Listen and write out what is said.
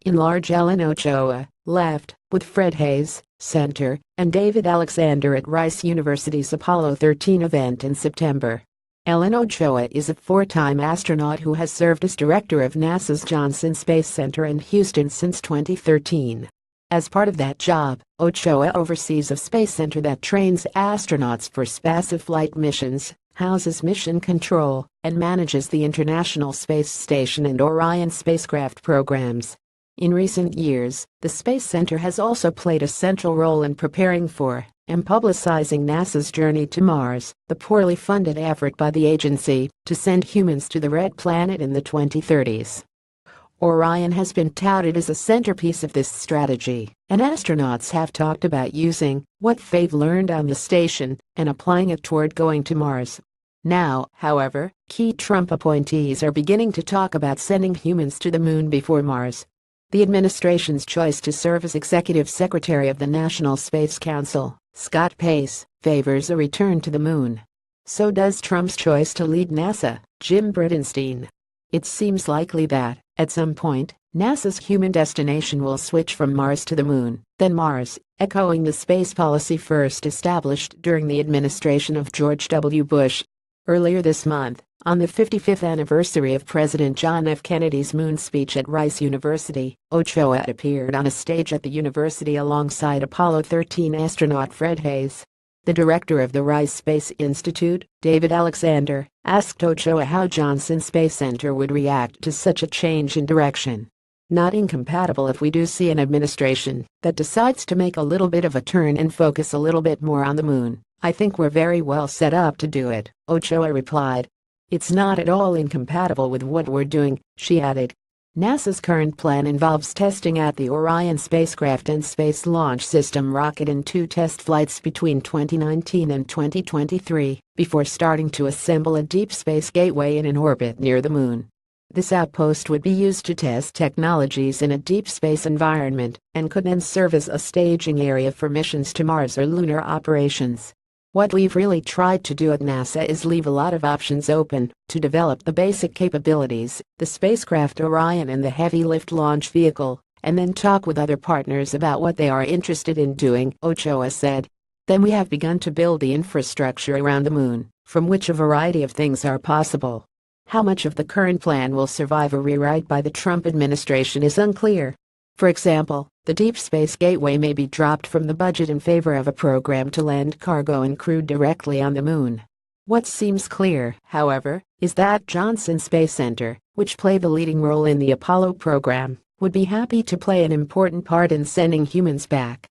Enlarge Ellen Ochoa, left, with Fred Haise, center, and David Alexander at Rice University's Apollo 13 event in September. Ellen Ochoa is a four-time astronaut who has served as director of NASA's Johnson Space Center in Houston since 2013. As part of that job, Ochoa oversees a space center that trains astronauts for spaceflight missions, houses mission control, and manages the International Space Station and Orion spacecraft programs. In recent years, the Space Center has also played a central role in preparing for and publicizing NASA's journey to Mars, the poorly funded effort by the agency to send humans to the Red Planet in the 2030s. Orion has been touted as a centerpiece of this strategy, and astronauts have talked about using what they've learned on the station and applying it toward going to Mars. Now, however, key Trump appointees are beginning to talk about sending humans to the moon before Mars. The administration's choice to serve as executive secretary of the National Space Council, Scott Pace, favors a return to the moon. So does Trump's choice to lead NASA, Jim Bridenstine. It seems likely that, at some point, NASA's human destination will switch from Mars to the moon, then Mars, echoing the space policy first established during the administration of George W. Bush. Earlier this month, on the 55th anniversary of President John F. Kennedy's moon speech at Rice University, Ochoa appeared on a stage at the university alongside Apollo 13 astronaut Fred Haise. The director of the Rice Space Institute, David Alexander, asked Ochoa how Johnson Space Center would react to such a change in direction. "Not incompatible if we do see an administration that decides to make a little bit of a turn and focus a little bit more on the moon. I think we're very well set up to do it," Ochoa replied. "It's not at all incompatible with what we're doing," she added. NASA's current plan involves testing out the Orion spacecraft and Space Launch System rocket in 2 test flights between 2019 and 2023, before starting to assemble a deep space gateway in an orbit near the moon. This outpost would be used to test technologies in a deep space environment and could then serve as a staging area for missions to Mars or lunar operations. "What we've really tried to do at NASA is leave a lot of options open to develop the basic capabilities, the spacecraft Orion and the heavy lift launch vehicle, and then talk with other partners about what they are interested in doing," Ochoa said. "Then we have begun to build the infrastructure around the moon, from which a variety of things are possible. How much of the current plan will survive a rewrite by the Trump administration is unclear. For example, the Deep Space Gateway may be dropped from the budget in favor of a program to land cargo and crew directly on the moon. What seems clear, however, is that Johnson Space Center, which played the leading role in the Apollo program, would be happy to play an important part in sending humans back.